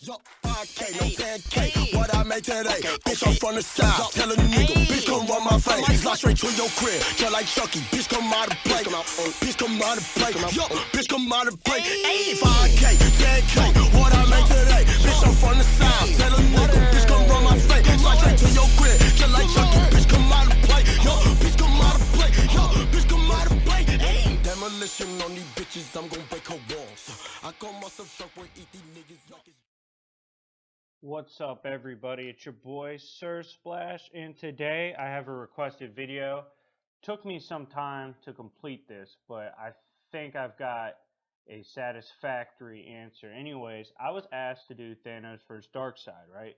Yo, 5K, no 10K, what I made today. Bitch, I'm from the south. Tell a nigga, bitch, come run my face. Slide straight to your crib, just like Chucky. Bitch, come out of play. Bitch, come out of play. Yo, bitch, come out of play. 5K, 10K, what I made today. Bitch, I'm from the south. Tell a nigga, bitch, come run my face. Slide straight to your crib, just like Chucky. Bitch, come out of play. Yo, bitch, come out of play. Yo, bitch, come out of play. Demolition on these bitches, I'm gonna break her walls. I call myself up where eat these niggas like it's. What's up, everybody? It's your boy Sir Splash, and today I have a requested video. Took me some time to complete this, but I think I've got a satisfactory answer. Anyways, I was asked to do Thanos vs. Darkseid, right?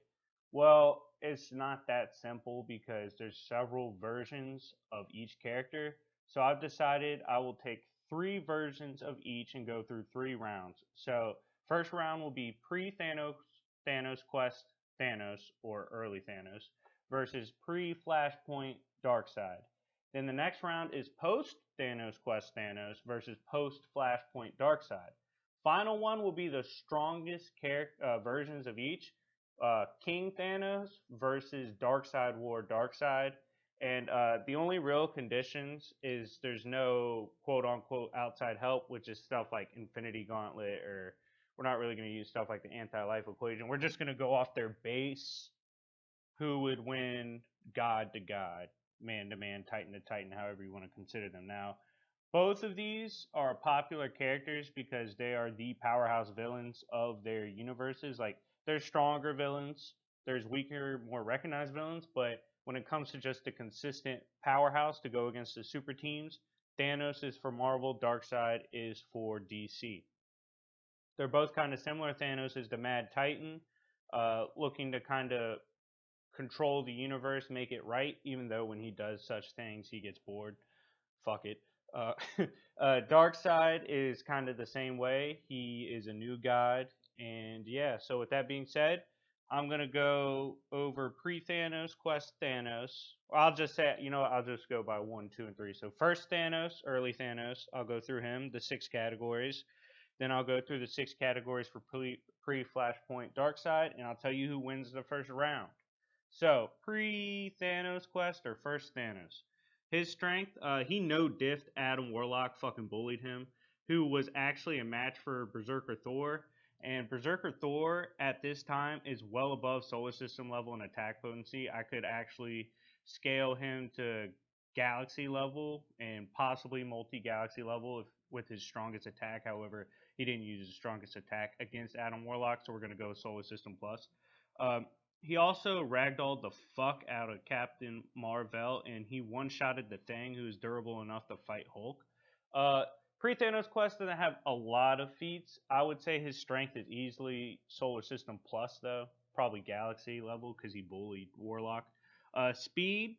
Well, it's not that simple because there's several versions of each character. So I've decided I will take 3 versions of each and go through 3 rounds. So first round will be pre-Thanos Quest Thanos, or early Thanos, versus pre-Flashpoint Darkseid. Then the next round is post-Thanos Quest Thanos versus post-Flashpoint Darkseid. Final one will be the strongest versions of each. King Thanos versus Darkseid War Darkseid. And the only real conditions is there's no quote-unquote outside help, which is stuff like Infinity Gauntlet, or we're not really going to use stuff like the anti-life equation. We're just going to go off their base. Who would win god to god, man to man, titan to titan, however you want to consider them. Now, both of these are popular characters because they are the powerhouse villains of their universes. Like, there's stronger villains, there's weaker, more recognized villains, but when it comes to just a consistent powerhouse to go against the super teams, Thanos is for Marvel, Darkseid is for DC. They're both kind of similar. Thanos is the Mad Titan, looking to kind of control the universe, make it right, even though when he does such things, he gets bored. Fuck it. Uh, Darkseid is kind of the same way. He is a new god. And yeah, so with that being said, I'm going to go over pre-Thanos, Quest Thanos. I'll just say, I'll just go by 1, 2, and 3. So first Thanos, early Thanos, I'll go through him, the 6 categories. Then I'll go through the 6 categories for pre-Flashpoint Darkseid, and I'll tell you who wins the first round. So, pre-Thanos Quest, or first Thanos. His strength, he no-diffed Adam Warlock, fucking bullied him, who was actually a match for Berserker Thor. And Berserker Thor, at this time, is well above Solar System level in attack potency. I could actually scale him to Galaxy level and possibly multi-Galaxy level with his strongest attack. However, he didn't use his strongest attack against Adam Warlock, so we're going to go Solar System Plus. He also ragdolled the fuck out of Captain Marvel, and he one-shotted the Thing, who is durable enough to fight Hulk. Pre-Thanos Quest doesn't have a lot of feats. I would say his strength is easily Solar System Plus, though. Probably Galaxy level, because he bullied Warlock. Speed,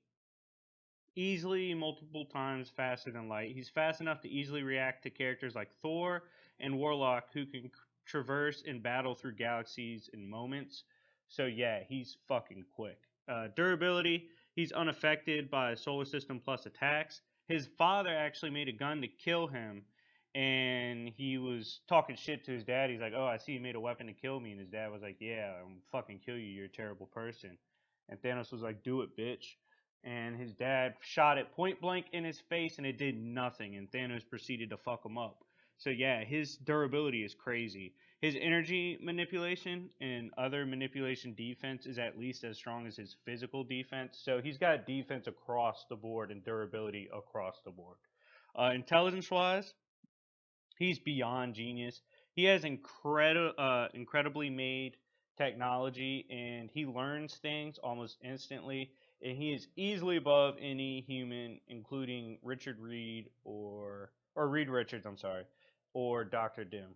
easily multiple times faster than light. He's fast enough to easily react to characters like Thor and Warlock, who can traverse and battle through galaxies in moments. So yeah, he's fucking quick. Durability, he's unaffected by Solar System Plus attacks. His father actually made a gun to kill him, and he was talking shit to his dad. He's like, "Oh, I see you made a weapon to kill me," and his dad was like, "Yeah, I'm fucking kill you. You're a terrible person." And Thanos was like, "Do it, bitch." And his dad shot it point blank in his face, and it did nothing. And Thanos proceeded to fuck him up. So yeah, his durability is crazy. His energy manipulation and other manipulation defense is at least as strong as his physical defense. So he's got defense across the board and durability across the board. Intelligence-wise, he's beyond genius. He has incredibly made technology, and he learns things almost instantly. And he is easily above any human, including Richard Reed or Reed Richards, I'm sorry, or Dr. Doom.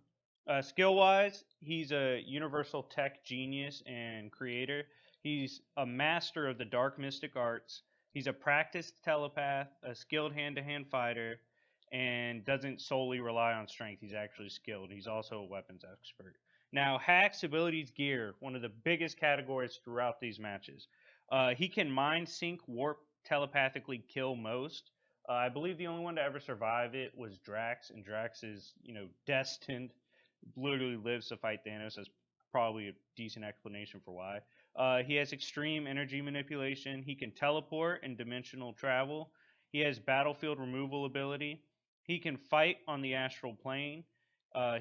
Skill-wise, he's a universal tech genius and creator. He's a master of the dark mystic arts. He's a practiced telepath, a skilled hand-to-hand fighter, and doesn't solely rely on strength. He's actually skilled. He's also a weapons expert. Now, hacks, abilities, gear, one of the biggest categories throughout these matches. He can mind, sync, warp, telepathically kill most. I believe the only one to ever survive it was Drax, and Drax is, destined, literally lives to fight Thanos as probably a decent explanation for why. He has extreme energy manipulation. He can teleport and dimensional travel. He has battlefield removal ability. He can fight on the astral plane.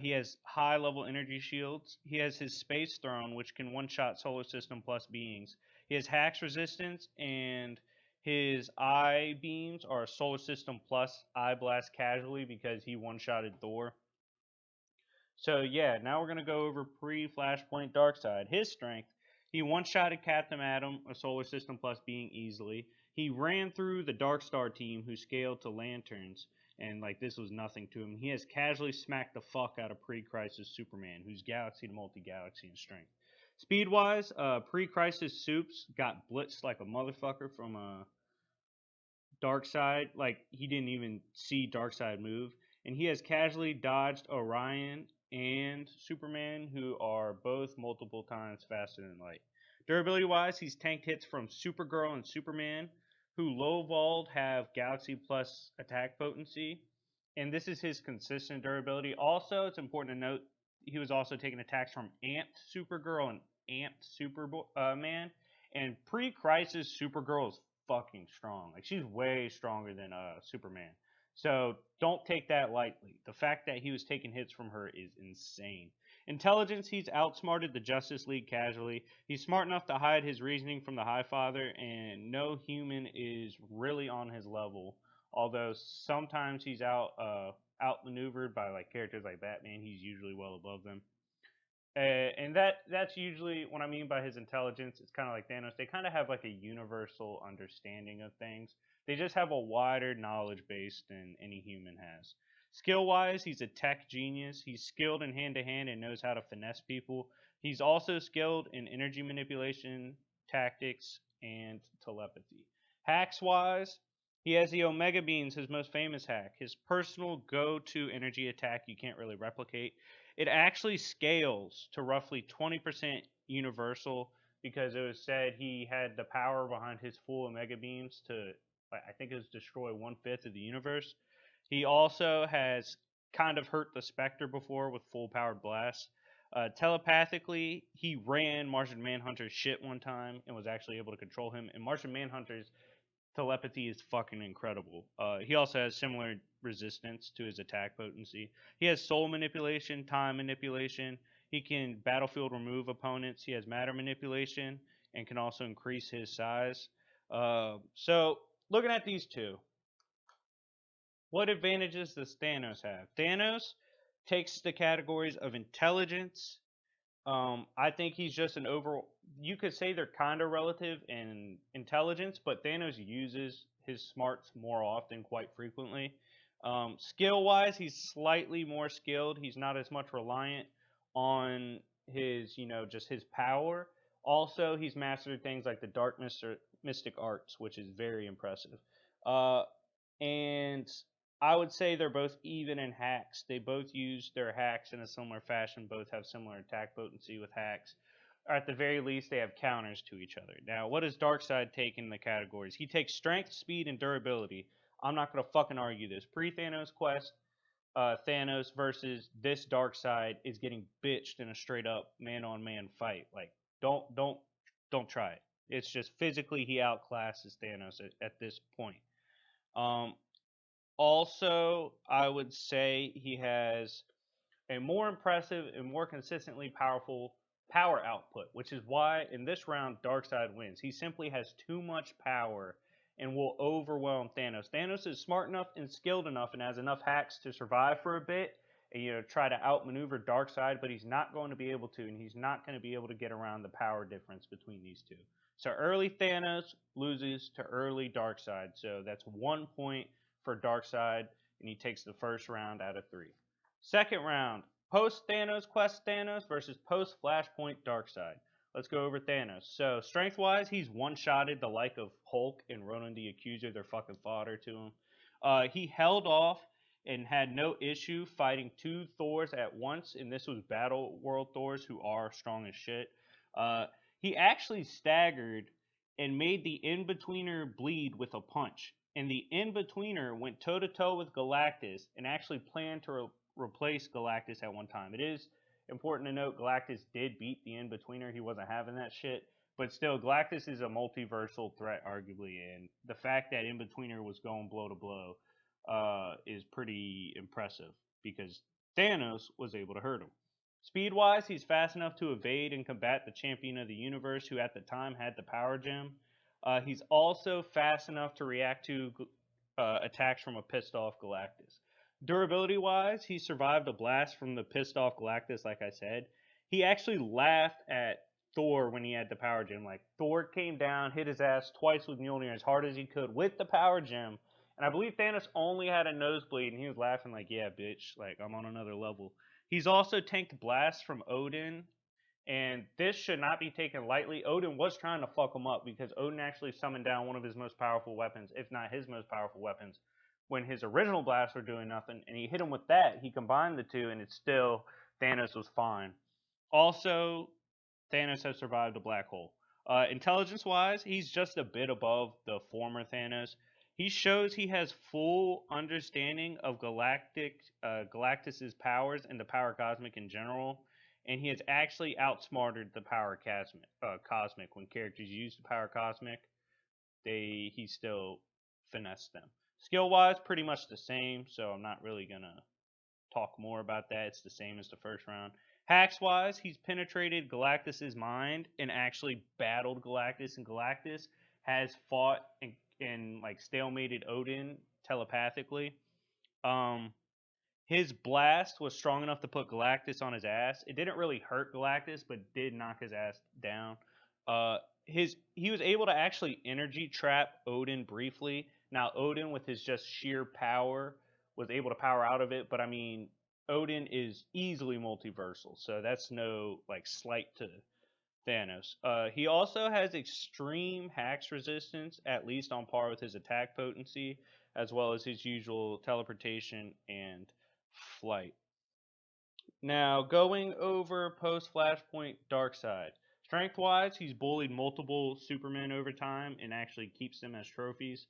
He has high level energy shields. He has his space throne, which can one shot solar system plus beings. He has hacks resistance, and his eye beams are solar system plus eye blast casually because he one shotted Thor. So yeah, now we're gonna go over pre-Flashpoint Darkseid. His strength: he one-shotted Captain Atom, a Solar System plus being, easily. He ran through the Dark Star team, who scaled to Lanterns, and like this was nothing to him. He has casually smacked the fuck out of pre-Crisis Superman, who's galaxy to multi-galaxy in strength. Speed-wise, pre-Crisis Supes got blitzed like a motherfucker from Darkseid. Like he didn't even see Darkseid move, and he has casually dodged Orion and Superman, who are both multiple times faster than light. Durability wise, he's tanked hits from Supergirl and Superman, who low volled have Galaxy plus attack potency, and this is his consistent durability. Also, it's important to note he was also taking attacks from Amped Supergirl and Amped Superman, and pre-Crisis Supergirl is fucking strong. Like she's way stronger than Superman. So don't take that lightly. The fact that he was taking hits from her is insane. Intelligence, he's outsmarted the Justice League casually. He's smart enough to hide his reasoning from the Highfather, and no human is really on his level. Although sometimes he's outmaneuvered by like characters like Batman, he's usually well above them. And that's usually what I mean by his intelligence. It's kind of like Thanos. They kind of have like a universal understanding of things. They just have a wider knowledge base than any human has. Skill wise, he's a tech genius. He's skilled in hand to hand and knows how to finesse people. He's also skilled in energy manipulation, tactics, and telepathy. Hacks wise, he has the Omega Beams, his most famous hack, his personal go to energy attack you can't really replicate. It actually scales to roughly 20% universal because it was said he had the power behind his full Omega Beams to, I think it was destroy 1/5 of the universe. He also has kind of hurt the Spectre before with full powered blasts. Telepathically, he ran Martian Manhunter's shit one time and was actually able to control him. And Martian Manhunter's telepathy is fucking incredible. He also has similar resistance to his attack potency. He has soul manipulation, time manipulation. He can battlefield remove opponents. He has matter manipulation and can also increase his size. So, looking at these two, what advantages does Thanos have? Thanos takes the categories of intelligence. I think he's just an overall. You could say they're kind of relative in intelligence, but Thanos uses his smarts more often, quite frequently. Skill wise, he's slightly more skilled. He's not as much reliant on his, just his power. Also, he's mastered things like the dark mystic arts, which is very impressive. Uh, and I would say they're both even in hacks. They both use their hacks in a similar fashion, both have similar attack potency with hacks. Or at the very least, they have counters to each other. Now, what does Darkseid take in the categories? He takes strength, speed, and durability. I'm not going to fucking argue this. Pre-Thanos quest, Thanos versus this Darkseid is getting bitched in a straight up man-on-man fight. Like, don't try it. It's just physically he outclasses Thanos at this point. Um, Also, I would say he has a more impressive and more consistently powerful power output, which is why in this round Darkseid wins. He simply has too much power and will overwhelm Thanos. Thanos is smart enough and skilled enough and has enough hacks to survive for a bit and try to outmaneuver Darkseid, but he's not going to be able to, and he's not going to be able to get around the power difference between these two. So early Thanos loses to early Darkseid. So that's 1 point for Darkseid, and he takes the first round out of 3. Second round, post Thanos quest Thanos versus post Flashpoint Darkseid. Let's go over Thanos. So strength wise, he's one shotted the like of Hulk and Ronan the Accuser. They're fucking fodder to him. He held off and had no issue fighting 2 Thors at once, and this was Battle World Thors, who are strong as shit. He actually staggered and made the in-betweener bleed with a punch. And the in-betweener went toe-to-toe with Galactus and actually planned to replace Galactus at one time. It Important to note, Galactus did beat the In-Betweener. He wasn't having that shit. But still, Galactus is a multiversal threat, arguably, and the fact that In-Betweener was going blow to blow is pretty impressive because Thanos was able to hurt him. Speed-wise, he's fast enough to evade and combat the champion of the universe, who at the time had the power gem. He's also fast enough to react to attacks from a pissed off Galactus. Durability wise, he survived a blast from the pissed off Galactus, like I said. He actually laughed at Thor when he had the power gem. Like, Thor came down, hit his ass twice with Mjolnir as hard as he could with the power gem. And I believe Thanos only had a nosebleed, and he was laughing like, yeah, bitch, like, I'm on another level. He's also tanked blasts from Odin, and this should not be taken lightly. Odin was trying to fuck him up because Odin actually summoned down one of his most powerful weapons, if not his most powerful weapons, when his original blasts were doing nothing, and he hit him with that. He combined the two, and it's still Thanos was fine. Also, Thanos has survived a black hole. Intelligence-wise, he's just a bit above the former Thanos. He shows he has full understanding of Galactus's powers and the power cosmic in general, and he has actually outsmarted the power cosmic. When characters use the power cosmic, he still finessed them. Skill-wise, pretty much the same, so I'm not really gonna talk more about that. It's the same as the first round. Hacks-wise, he's penetrated Galactus's mind and actually battled Galactus, and Galactus has fought and like stalemated Odin telepathically. His blast was strong enough to put Galactus on his ass. It didn't really hurt Galactus, but did knock his ass down. He was able to actually energy trap Odin briefly. Now Odin, with his just sheer power, was able to power out of it. But I mean, Odin is easily multiversal, so that's no like slight to Thanos. He also has extreme hacks resistance, at least on par with his attack potency, as well as his usual teleportation and flight. Now, going over post Flashpoint Darkseid. Strength wise, he's bullied multiple Supermen over time and actually keeps them as trophies.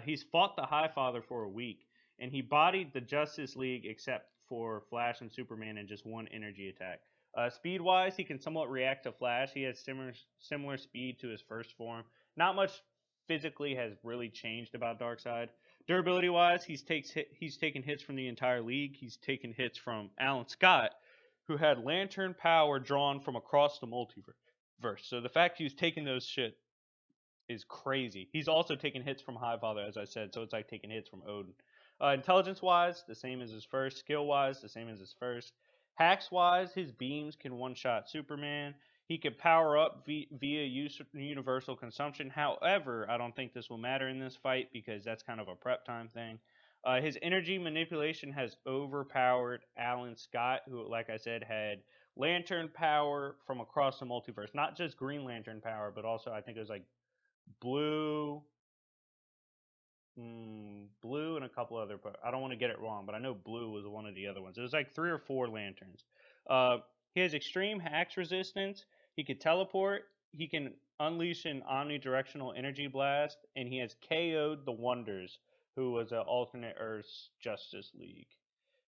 He's fought the Highfather for a week, and he bodied the Justice League except for Flash and Superman in just one energy attack. Speed wise, he can somewhat react to Flash. He has similar speed to his first form. Not much physically has really changed about Darkseid. Durability wise, he's taken hits from the entire league. He's taken hits from Alan Scott, who had lantern power drawn from across the multiverse. So the fact he's taking those shit is crazy. He's also taken hits from Highfather, as I said, so it's like taking hits from Odin. Intelligence wise, the same as his first. Skill wise, the same as his first. Hacks wise, his beams can one shot Superman. He can power up via universal consumption. However, I don't think this will matter in this fight because that's kind of a prep time thing. His energy manipulation has overpowered Alan Scott, who, like I said, had lantern power from across the multiverse. Not just Green Lantern power, but also I think it was like blue, blue, and a couple other. I don't want to get it wrong, but I know blue was one of the other ones. It was like 3 or 4 lanterns. He has extreme hacks resistance. He can teleport. He can unleash an omnidirectional energy blast, and he has KO'd the Wonders, who was an alternate Earth's Justice League.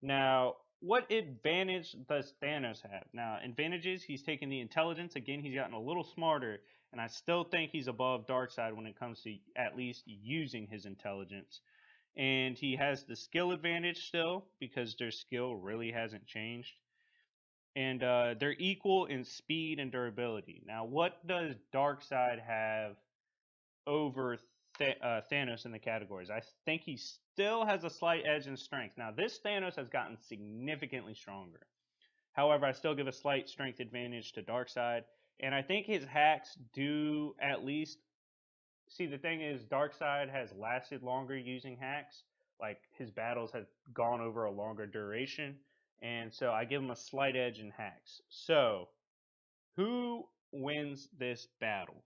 Now, what advantage does Thanos have? Now, advantages, he's taken the intelligence. Again, he's gotten a little smarter, and I still think he's above Darkseid when it comes to at least using his intelligence. And he has the skill advantage still, because their skill really hasn't changed. And they're equal in speed and durability. Now, what does Darkseid have over Thanos in the categories? I think he still has a slight edge in strength. Now, this Thanos has gotten significantly stronger. However, I still give a slight strength advantage to Darkseid, and I think his hacks do at least. See, the thing is, Darkseid has lasted longer using hacks. Like, his battles have gone over a longer duration, and so I give him a slight edge in hacks. So, who wins this battle?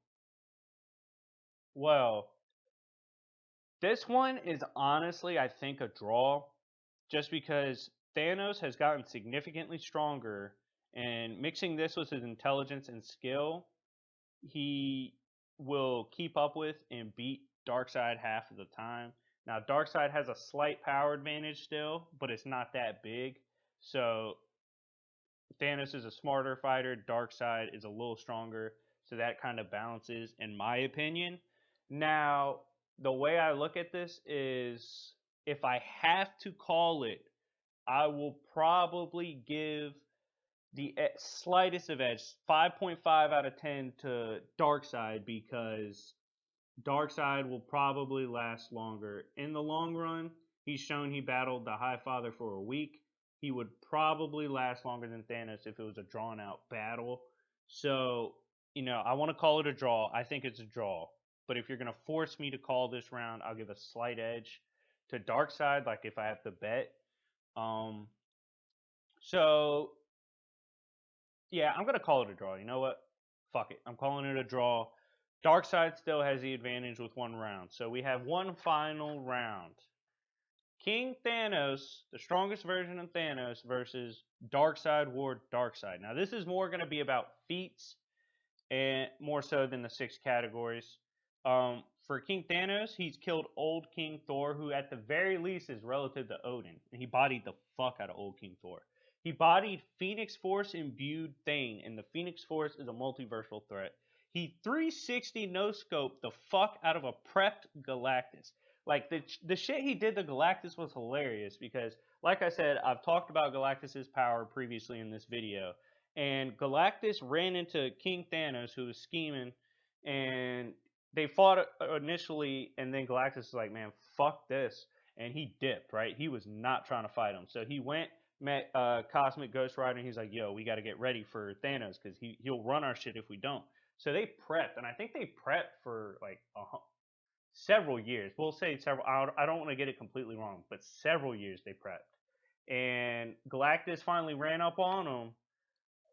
Well, this one is honestly, I think, a draw, just because Thanos has gotten significantly stronger, and mixing this with his intelligence and skill, he will keep up with and beat Darkseid half of the time. Now, Darkseid has a slight power advantage still, but it's not that big. So, Thanos is a smarter fighter. Darkseid is a little stronger, so that kind of balances, in my opinion. Now, the way I look at this is, if I have to call it, I will probably give the slightest of edge, 5.5 out of 10 to Darkseid, because Darkseid will probably last longer. In the long run, he's shown he battled the High Father for a week. He would probably last longer than Thanos if it was a drawn out battle. So, I want to call it a draw. I think it's a draw. But if you're going to force me to call this round, I'll give a slight edge to Darkseid, like if I have to bet. Um, so, yeah, I'm going to call it a draw. You know what? Fuck it. I'm calling it a draw. Darkseid still has the advantage with one round. So we have one final round. King Thanos, the strongest version of Thanos, versus Darkseid Ward Darkseid. Now, this is more going to be about feats and more so than the 6 categories. For King Thanos, he's killed old King Thor, who at the very least is relative to Odin, and he bodied the fuck out of old King Thor. He bodied Phoenix Force imbued Thane, and the Phoenix Force is a multiversal threat. He 360 no scope the fuck out of a prepped Galactus. Like the shit he did to Galactus was hilarious because, like I said, I've talked about Galactus's power previously in this video, and Galactus ran into King Thanos, who was scheming, and they fought initially, and then Galactus was like, "Man, fuck this," and he dipped. Right, he was not trying to fight him, so he went, met Cosmic Ghost Rider, and he's like, "Yo, we got to get ready for Thanos because he'll run our shit if we don't." So they prepped, and I think they prepped for like several years. We'll say several. I don't want to get it completely wrong, but several years they prepped, and Galactus finally ran up on him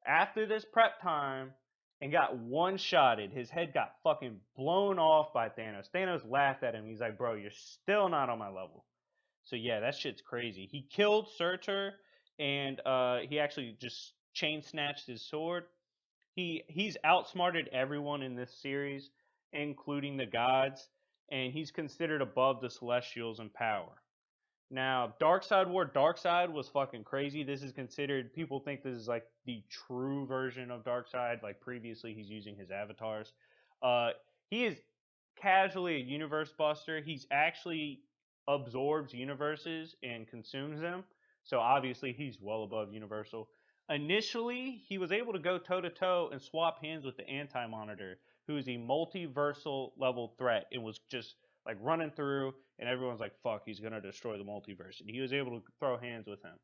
after this prep time and got one-shotted. His head got fucking blown off by Thanos. Thanos laughed at him. He's like, "Bro, you're still not on my level." So yeah, that shit's crazy. He killed Surtur, and he actually just chain snatched his sword. He's outsmarted everyone in this series, including the gods, and he's considered above the Celestials in power. Now, Darkseid War Darkseid was fucking crazy. This is considered, people think this is like the true version of Darkseid. Like previously, he's using his avatars. Uh, he is casually a universe buster. He's actually absorbs universes and consumes them. So obviously, he's well above Universal. Initially, he was able to go toe to toe and swap hands with the Anti Monitor, who is a multiversal level threat. It was just like running through, and everyone's like, "Fuck, he's gonna destroy the multiverse." And he was able to throw hands with him.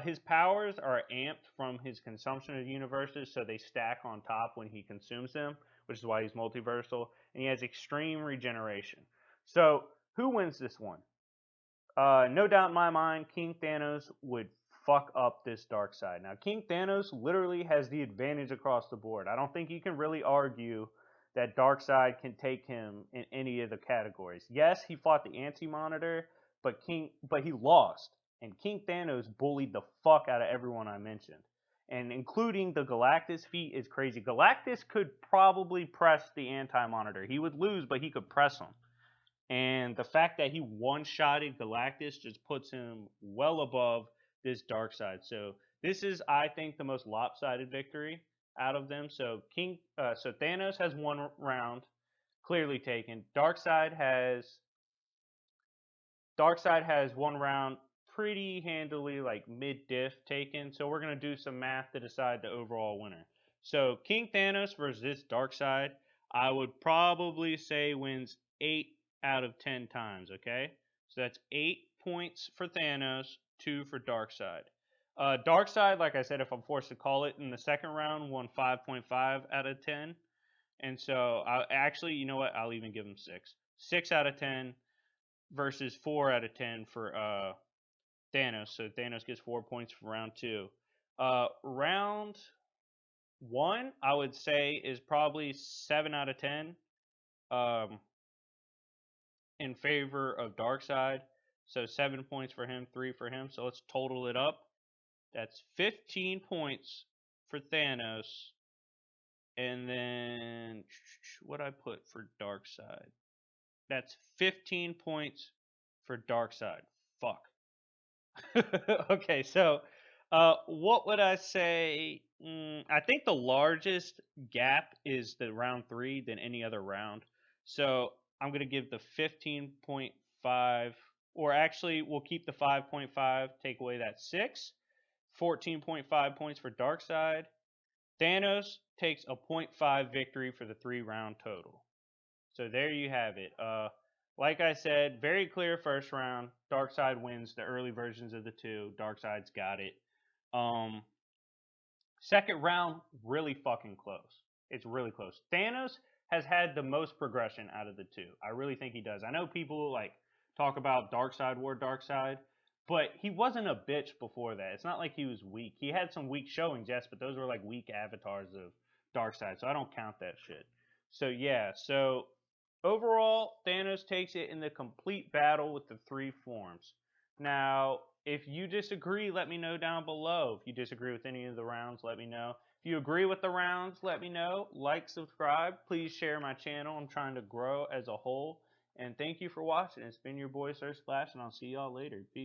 His powers are amped from his consumption of universes, so they stack on top when he consumes them, which is why he's multiversal. And he has extreme regeneration. So, who wins this one? No doubt in my mind, King Thanos would fuck up this Darkseid. Now, King Thanos literally has the advantage across the board. I don't think you can really argue that Darkseid can take him in any of the categories. Yes, he fought the Anti-Monitor, but he lost. And King Thanos bullied the fuck out of everyone I mentioned. And including the Galactus feat is crazy. Galactus could probably press the Anti-Monitor. He would lose, but he could press him. And the fact that he one-shotted Galactus just puts him well above this Darkseid. So this is, I think, the most lopsided victory out of them. So Thanos has one round clearly taken. Darkseid has one round pretty handily, like mid-diff taken. So we're gonna do some math to decide the overall winner. So King Thanos versus this Darkseid, I would probably say wins 8 out of 10 times. Okay, so that's 8 points for Thanos, 2 for Darkseid. Darkseid, like I said, if I'm forced to call it, in the second round won 5.5 out of 10. And so actually, you know what? I'll even give him 6. 6 out of 10 versus 4 out of 10 for Thanos. So Thanos gets 4 points for round 2. Round 1, I would say, is probably 7 out of 10 in favor of Darkseid. So 7 points for him, 3 for him. So let's total it up. That's 15 points for Thanos. And then what I put for Darkseid? That's 15 points for Darkseid. Fuck. Okay, so What would I say? I think the largest gap is the round 3 than any other round. So I'm gonna give the 15.5, or actually, we'll keep the 5.5. Take away that 6. 14.5 points for Darkseid. Thanos takes a .5 victory for the 3-round total. So there you have it. Like I said, very clear first round. Darkseid wins the early versions of the two. Darkseid's got it. Um, Second round, really fucking close. It's really close. Thanos has had the most progression out of the two. I really think he does. I know people like talk about Darkseid War Darkseid, but he wasn't a bitch before that. It's not like he was weak. He had some weak showings, yes, but those were like weak avatars of Darkseid, so I don't count that shit. So yeah, so overall, Thanos takes it in the complete battle with the 3 forms. Now, if you disagree, let me know down below. If you disagree with any of the rounds, let me know. If you agree with the rounds, let me know. Like, subscribe. Please share my channel. I'm trying to grow as a whole. And thank you for watching. It's been your boy, Sir Splash, and I'll see y'all later. Peace.